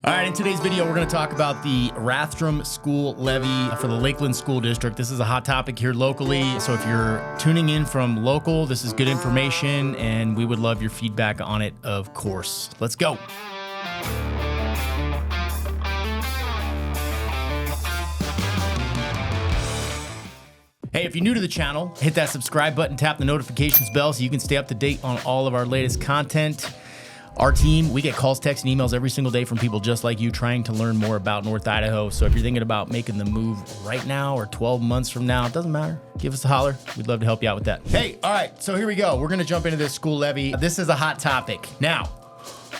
All right, in today's video, we're going to talk about the Rathdrum School Levy for the Lakeland School District. This is a hot topic here locally, so if you're tuning in from local, this is good information, and we would love your feedback on it, of course. Let's go. Hey, if you're new to the channel, hit that subscribe button, tap the notifications bell so you can stay up to date on all of our latest content. Our team, we get calls, texts, and emails every single day from people just like you trying to learn more about North Idaho. So if you're thinking about making the move right now or 12 months from now, it doesn't matter. Give us a holler. We'd love to help you out with that. Hey, all right, so here we go. We're going to jump into this school levy. This is a hot topic. Now,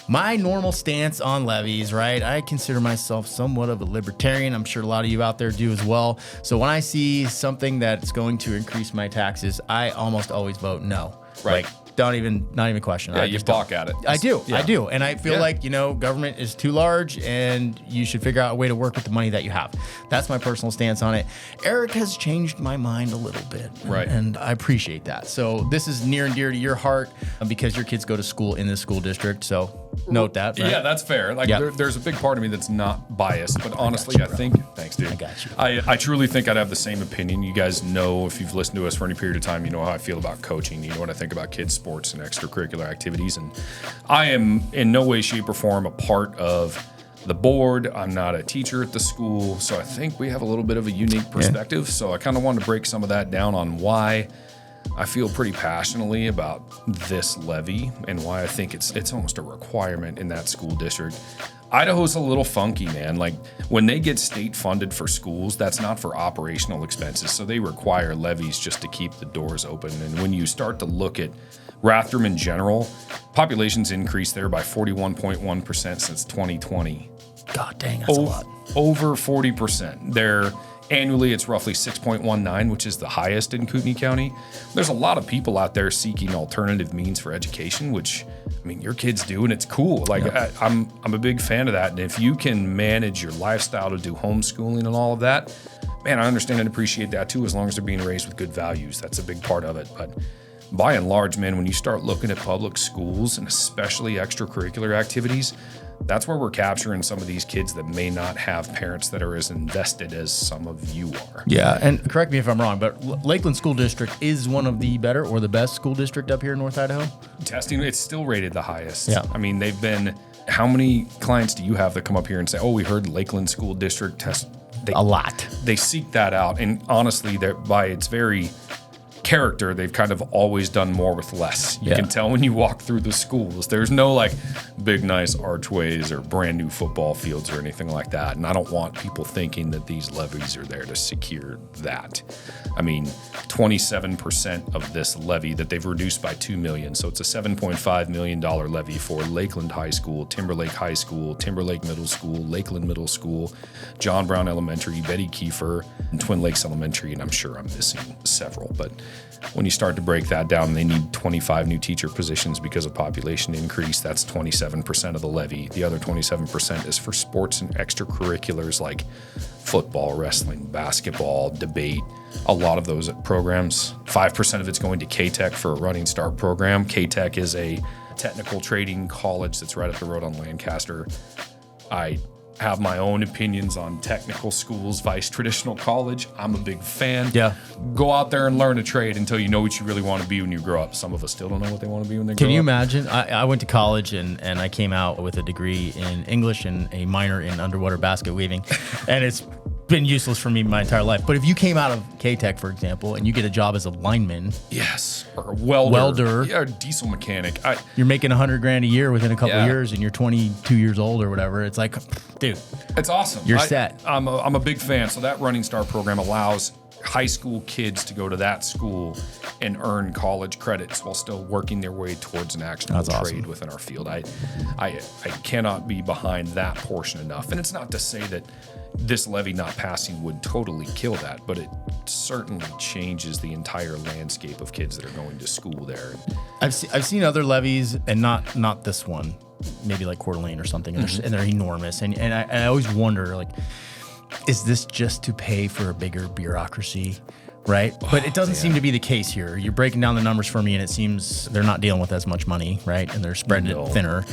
my normal stance on levies, right? I consider myself somewhat of a libertarian. I'm sure a lot of you out there do as well. So when I see something that's going to increase my taxes, I almost always vote no. Right. Like, not even question. Yeah, you balk at it. I do. And I feel like, government is too large and you should figure out a way to work with the money that you have. That's my personal stance on it. Eric has changed my mind a little bit. Right. And I appreciate that. So this is near and dear to your heart because your kids go to school in this school district. So note that. Right? Yeah, that's fair. Like there's a big part of me that's not biased, but honestly, I think, thanks, dude. I got you. I truly think I'd have the same opinion. You guys know, if you've listened to us for any period of time, you know how I feel about coaching. You know what I think about kids' sports and extracurricular activities. And I am in no way, shape, or form a part of the board. I'm not a teacher at the school. So I think we have a little bit of a unique perspective. Yeah. So I kind of wanted to break some of that down on why I feel pretty passionately about this levy and why I think it's almost a requirement in that school district. Idaho's a little funky, man. Like when they get state funded for schools, that's not for operational expenses. So they require levies just to keep the doors open. And when you start to look at Rathdrum in general, population's increased there by 41.1% since 2020. God dang, that's a lot. Over 40%. Annually, it's roughly 6.19, which is the highest in Kootenai County. There's a lot of people out there seeking alternative means for education, which, I mean, your kids do, and it's cool. Like, I'm a big fan of that. And if you can manage your lifestyle to do homeschooling and all of that, man, I understand and appreciate that too, as long as they're being raised with good values. That's a big part of it. But by and large, man, when you start looking at public schools and especially extracurricular activities, that's where we're capturing some of these kids that may not have parents that are as invested as some of you are. Yeah, and correct me if I'm wrong, but Lakeland School District is one of the better or the best school district up here in North Idaho? Testing, it's still rated the highest. Yeah. I mean, how many clients do you have that come up here and say, oh, we heard Lakeland School District test? A lot. They seek that out. And honestly, by its very character, they've kind of always done more with less. You can tell when you walk through the schools. There's no like big nice archways or brand new football fields or anything like that. And I don't want people thinking that these levies are there to secure that. I mean, 27% of this levy that they've reduced by $2 million. So it's a $7.5 million levy for Lakeland High School, Timberlake High School, Timberlake Middle School, Lakeland Middle School, John Brown Elementary, Betty Kiefer, and Twin Lakes Elementary. And I'm sure I'm missing several, but when you start to break that down, they need 25 new teacher positions because of population increase. That's 27% of the levy. The other 27% is for sports and extracurriculars like football, wrestling, basketball, debate, a lot of those programs. 5% of it's going to KTECH for a Running Start program. KTECH is a technical trading college that's right up the road on Lancaster. I have my own opinions on technical schools vice traditional college. I'm a big fan. Yeah. Go out there and learn a trade until you know what you really want to be when you grow up. Some of us still don't know what they want to be when they grow up. Can you imagine? I went to college and I came out with a degree in English and a minor in underwater basket weaving. And it's been useless for me my entire life. But if you came out of KTECH, for example, and you get a job as a lineman. Yes. Or a welder. Yeah, or diesel mechanic. You're making $100,000 a year within a couple of years and you're 22 years old or whatever. It's like, dude. It's awesome. You're set. I'm a big fan. So that Running Start program allows high school kids to go to that school and earn college credits while still working their way towards an actionable trade within our field. I cannot be behind that portion enough. And it's not to say that this levy not passing would totally kill that, but it certainly changes the entire landscape of kids that are going to school there. I've seen other levies, and not this one, maybe like Coeur d'Alene or something, and they're enormous. And I always wonder, like, is this just to pay for a bigger bureaucracy? right? But it doesn't seem to be the case here. You're breaking down the numbers for me, and it seems they're not dealing with as much money, right? And they're spreading it thinner.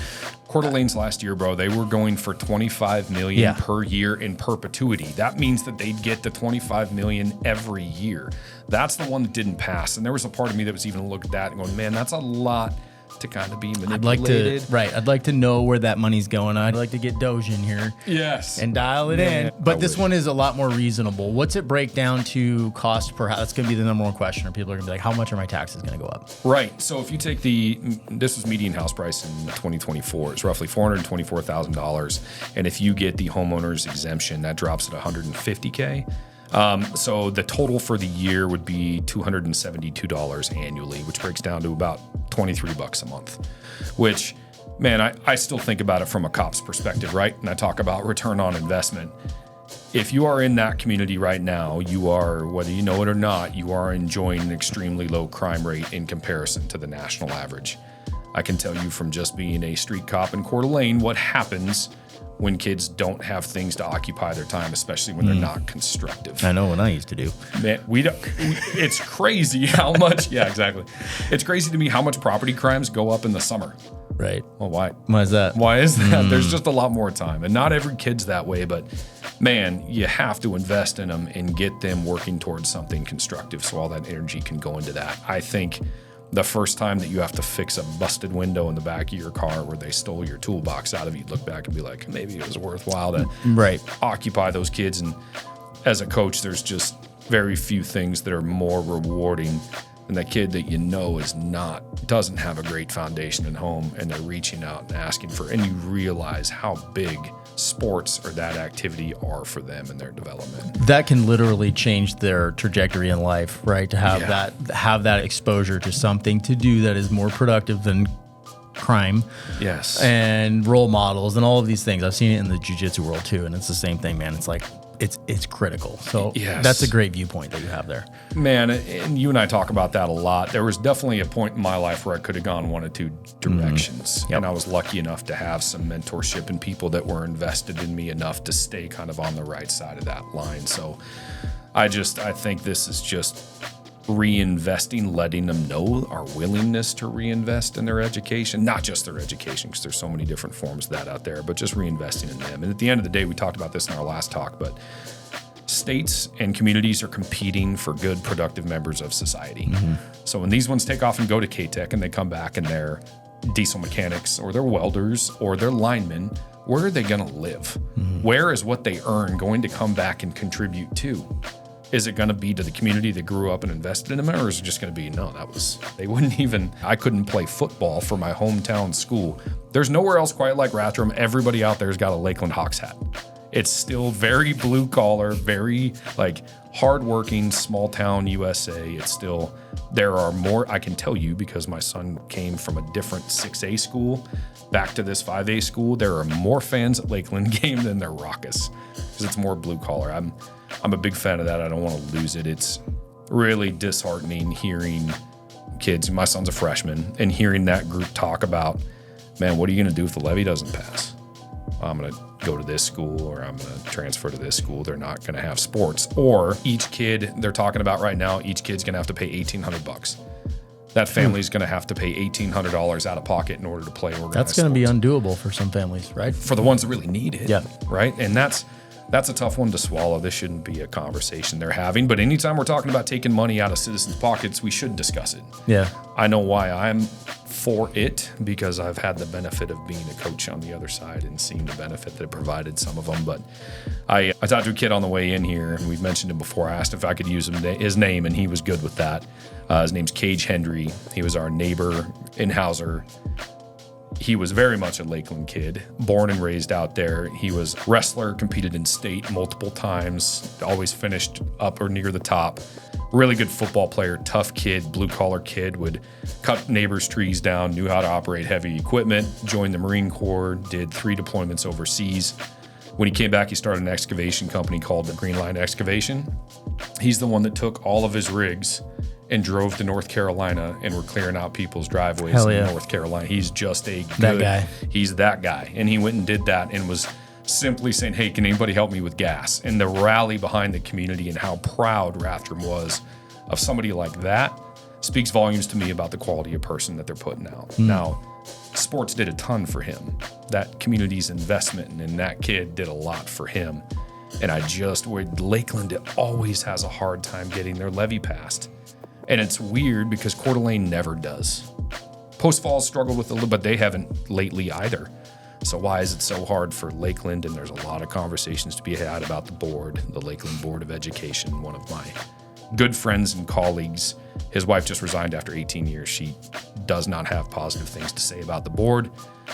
Coeur d'Alene's last year, bro, they were going for $25 million per year in perpetuity. That means that they'd get the $25 million every year. That's the one that didn't pass. And there was a part of me that was even looking at that and going, man, that's a lot to kind of be manipulated. I'd like to know where that money's going. I'd like to get Doge in here. Yes. And dial it in. But this one is a lot more reasonable. What's it break down to cost per house? That's going to be the number one question. Or people are going to be like, how much are my taxes going to go up? Right. So if you take this was median house price in 2024. It's roughly $424,000. And if you get the homeowners exemption, that drops at $150K. So the total for the year would be $272 annually, which breaks down to about $23 a month, which, man, I still think about it from a cop's perspective, right? And I talk about return on investment. If you are in that community right now, you are, whether you know it or not, you are enjoying an extremely low crime rate in comparison to the national average. I can tell you from just being a street cop in Coeur d'Alene what happens when kids don't have things to occupy their time, especially when they're not constructive. I know what I used to do. Man, it's crazy how much, yeah, exactly. It's crazy to me how much property crimes go up in the summer. Right. Well, why? Why is that? Why is that? There's just a lot more time. And not every kid's that way, but man, you have to invest in them and get them working towards something constructive so all that energy can go into that. I think the first time that you have to fix a busted window in the back of your car where they stole your toolbox out of you, look back and be like, maybe it was worthwhile to occupy those kids. And as a coach, there's just very few things that are more rewarding than that kid that you know doesn't have a great foundation at home, and they're reaching out and asking for, and you realize how big sports or that activity are for them and their development. That can literally change their trajectory in life, right? To have that exposure to something to do that is more productive than crime. Yes. And role models and all of these things. I've seen it in the jiu-jitsu world too, and it's the same thing, man. It's like it's critical. So that's a great viewpoint that you have there. Man, and you and I talk about that a lot. There was definitely a point in my life where I could have gone one of two directions. Yep. And I was lucky enough to have some mentorship and people that were invested in me enough to stay kind of on the right side of that line. So I think this is just reinvesting, letting them know our willingness to reinvest in their education, not just their education, because there's so many different forms of that out there, but just reinvesting in them. And at the end of the day, we talked about this in our last talk, but states and communities are competing for good, productive members of society. So when these ones take off and go to KTECH and they come back and they're diesel mechanics or they're welders or they're linemen, where are they going to live? Where is what they earn going to come back and contribute to? Is it going to be to the community that grew up and invested in them, or is it just going to be, I couldn't play football for my hometown school. There's nowhere else quite like Rathdrum. Everybody out there's got a Lakeland Hawks hat. It's still very blue collar, very hardworking, small town USA. It's still, there are more, I can tell you because my son came from a different 6A school back to this 5A school. There are more fans at Lakeland game than there raucous because it's more blue collar. I'm a big fan of that. I don't want to lose it. It's really disheartening hearing kids, my son's a freshman, and hearing that group talk about, man, what are you going to do if the levy doesn't pass? I'm going to go to this school or I'm going to transfer to this school. They're not going to have sports. Or each kid they're talking about right now, each kid's going to have to pay $1,800. That family's going to have to pay $1,800 out of pocket in order to play organized That's going to be undoable for some families, right? For the ones that really need it. Yeah. Right? And that's a tough one to swallow. This shouldn't be a conversation they're having. But anytime we're talking about taking money out of citizens' pockets, we should discuss it. Yeah. I know why I'm for it, because I've had the benefit of being a coach on the other side and seeing the benefit that it provided some of them. But I talked to a kid on the way in here, and we've mentioned him before. I asked if I could use his name, and he was good with that. His name's Cage Hendry. He was our neighbor in Hauser. He was very much a Lakeland kid, born and raised out there. He was a wrestler, competed in state multiple times, always finished up or near the top. Really good football player, tough kid, blue-collar kid, would cut neighbors' trees down, knew how to operate heavy equipment, joined the Marine Corps, did 3 deployments overseas. When he came back, he started an excavation company called the Green Line Excavation. He's the one that took all of his rigs and drove to North Carolina and were clearing out people's driveways in North Carolina. He's just that guy. He's that guy. And he went and did that and was simply saying, hey, can anybody help me with gas? And the rally behind the community and how proud Rathdrum was of somebody like that speaks volumes to me about the quality of person that they're putting out. Now, sports did a ton for him. That community's investment in that kid did a lot for him. And Lakeland always has a hard time getting their levy passed. And it's weird because Coeur d'Alene never does. Post Falls struggled with it a little, but they haven't lately either. So why is it so hard for Lakeland? And there's a lot of conversations to be had about the board, the Lakeland Board of Education. One of my good friends and colleagues, his wife just resigned after 18 years. She does not have positive things to say about the board.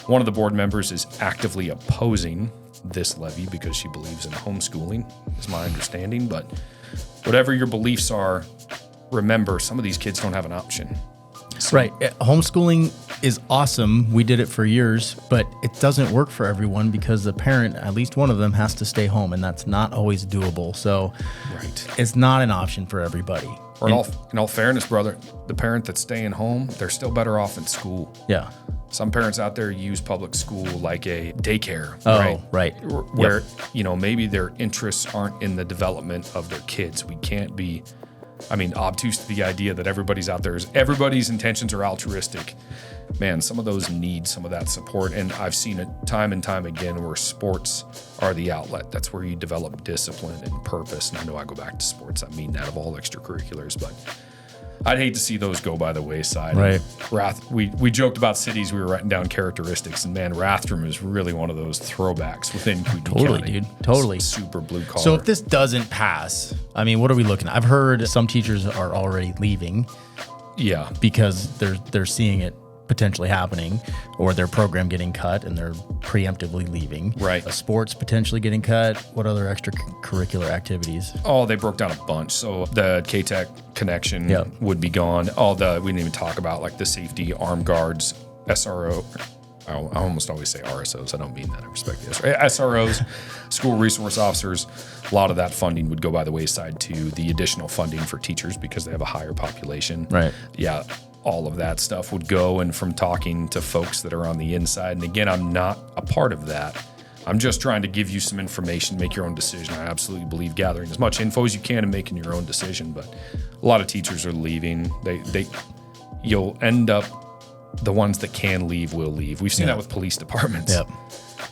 One of the board members is actively opposing this levy because she believes in homeschooling, is my understanding. But whatever your beliefs are, remember, some of these kids don't have an option. Right. Homeschooling is awesome. We did it for years, but it doesn't work for everyone because the parent, at least one of them, has to stay home, and that's not always doable. So it's not an option for everybody. Or in all fairness, brother, the parent that's staying home, they're still better off in school. Yeah. Some parents out there use public school like a daycare, right? Where, maybe their interests aren't in the development of their kids. We can't be, obtuse to the idea that everybody's out there, everybody's intentions are altruistic. Man, some of those need some of that support. And I've seen it time and time again where sports are the outlet. That's where you develop discipline and purpose. And I know I go back to sports. I mean that of all extracurriculars, but I'd hate to see those go by the wayside. Right. We joked about cities. We were writing down characteristics, and man, Rathdrum is really one of those throwbacks within Kootenai County. Totally, dude. Totally. It's super blue collar. So if this doesn't pass, what are we looking at? I've heard some teachers are already leaving. Yeah. Because they're seeing it potentially happening, or their program getting cut and they're preemptively leaving. Right. Sports potentially getting cut. What other extracurricular activities? Oh, they broke down a bunch. So the KTECH connection would be gone. We didn't even talk about like the safety, armed guards, SRO. I almost always say RSOs. I don't mean that. I respect this. SROs, school resource officers. A lot of that funding would go by the wayside to the additional funding for teachers because they have a higher population. Right. Yeah. All of that stuff would go. And from talking to folks that are on the inside, and again, I'm not a part of that. I'm just trying to give you some information, make your own decision. I absolutely believe gathering as much info as you can and making your own decision. But a lot of teachers are leaving. You'll end up, the ones that can leave will leave. We've seen that with police departments. Yep.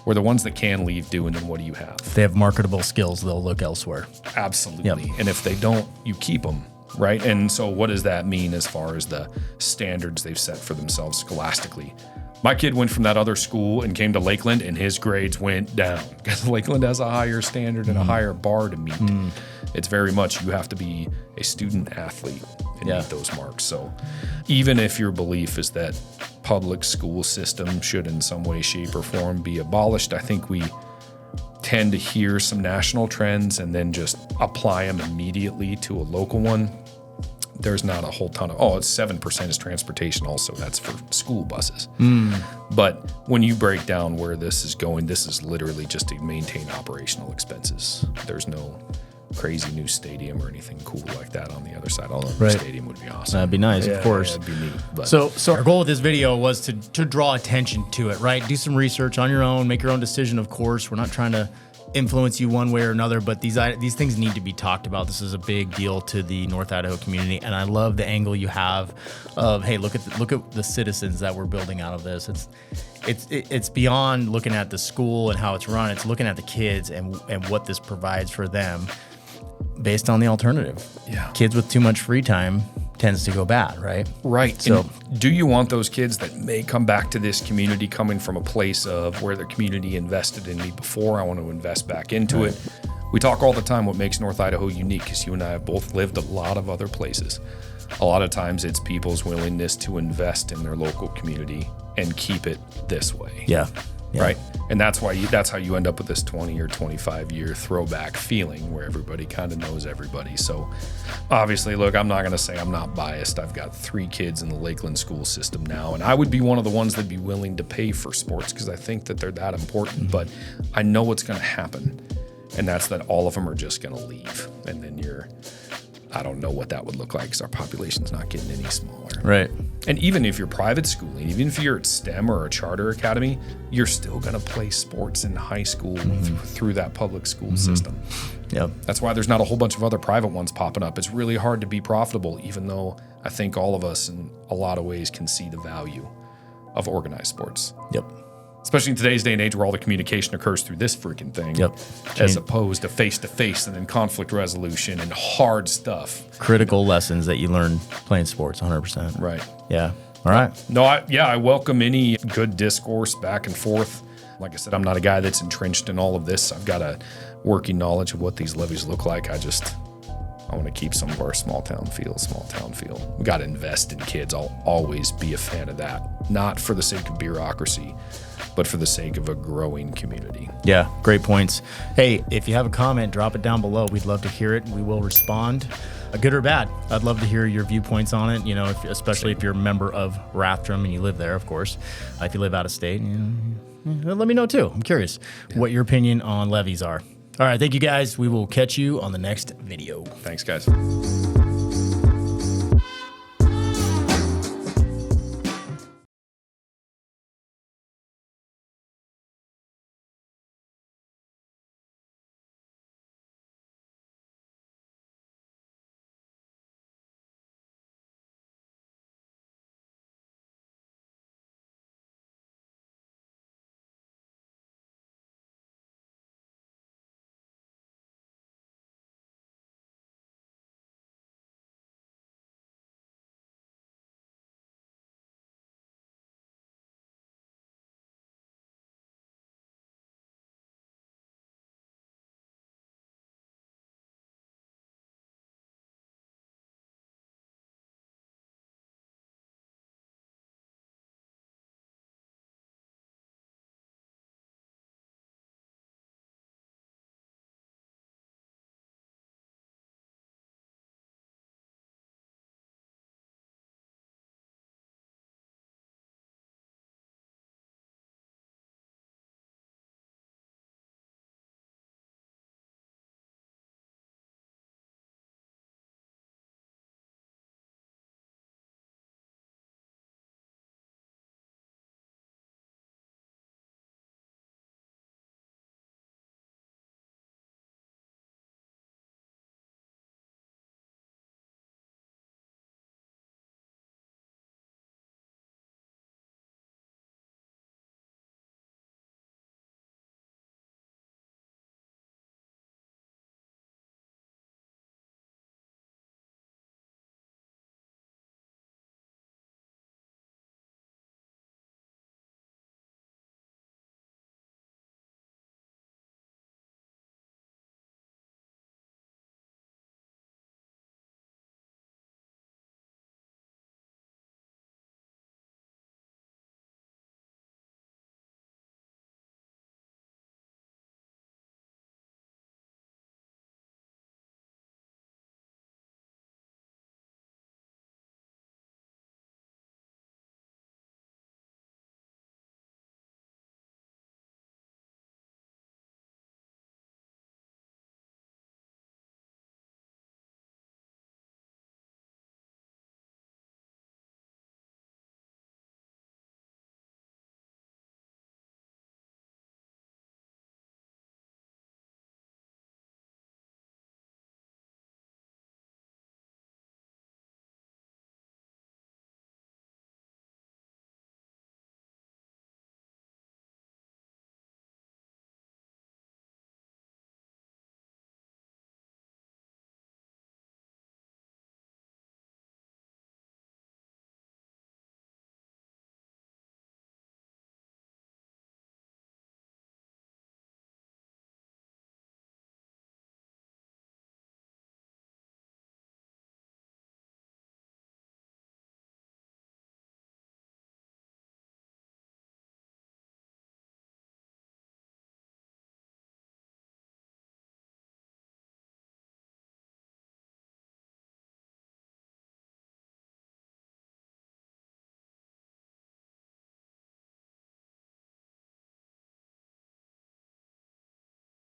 Where the ones that can leave do, and then what do you have? If they have marketable skills, they'll look elsewhere. Absolutely. Yep. And if they don't, you keep them. Right. And so what does that mean as far as the standards they've set for themselves scholastically? My kid went from that other school and came to Lakeland, and his grades went down because Lakeland has a higher standard and a higher bar to meet. It's very much you have to be a student athlete and meet those marks. So even if your belief is that public school system should in some way, shape, or form be abolished, I think we tend to hear some national trends and then just apply them immediately to a local one. There's not a whole ton of, it's 7% is transportation also. That's for school buses. But when you break down where this is going, this is literally just to maintain operational expenses. There's no crazy new stadium or anything cool like that on the other side. Although the stadium would be awesome. That'd be nice, of course. That'd be neat. But. So our goal with this video was to draw attention to it, right? Do some research on your own, make your own decision, of course. We're not trying to influence you one way or another, but these things need to be talked about. This is a big deal to the North Idaho community, and I love the angle you have of, hey, look at the citizens that we're building out of this. It's beyond looking at the school and how it's run. It's looking at the kids and what this provides for them based on the alternative. Yeah. Kids with too much free time tends to go bad, right? Right. So and do you want those kids that may come back to this community coming from a place of where the community invested in me before, I want to invest back into it? We talk all the time what makes North Idaho unique, because you and I have both lived a lot of other places. A lot of times it's people's willingness to invest in their local community and keep it this way. Yeah. Right. And that's how you end up with this 20 or 25 year throwback feeling where everybody kind of knows everybody. So obviously, look, I'm not going to say I'm not biased. I've got 3 kids in the Lakeland school system now, and I would be one of the ones that'd be willing to pay for sports because I think that they're that important. But I know what's going to happen, and that's that all of them are just going to leave. And then I don't know what that would look like because our population's not getting any smaller. Right. And even if you're private schooling, even if you're at STEM or a charter academy, you're still going to play sports in high school through that public school system. Yep. That's why there's not a whole bunch of other private ones popping up. It's really hard to be profitable, even though I think all of us in a lot of ways can see the value of organized sports. Yep. Especially in today's day and age where all the communication occurs through this freaking thing, as opposed to face-to-face and then conflict resolution and hard stuff. Critical lessons that you learn playing sports, 100%. Right. Yeah. All right. No, I welcome any good discourse back and forth. Like I said, I'm not a guy that's entrenched in all of this. I've got a working knowledge of what these levies look like. I want to keep some of our small town feel. We got to invest in kids. I'll always be a fan of that. Not for the sake of bureaucracy, but for the sake of a growing community. Yeah, great points. Hey, if you have a comment, drop it down below. We'd love to hear it. We will respond, good or bad. I'd love to hear your viewpoints on it, especially if you're a member of Rathdrum and you live there, of course. If you live out of state, let me know too. I'm curious what your opinion on levies are. All right, thank you guys. We will catch you on the next video. Thanks, guys.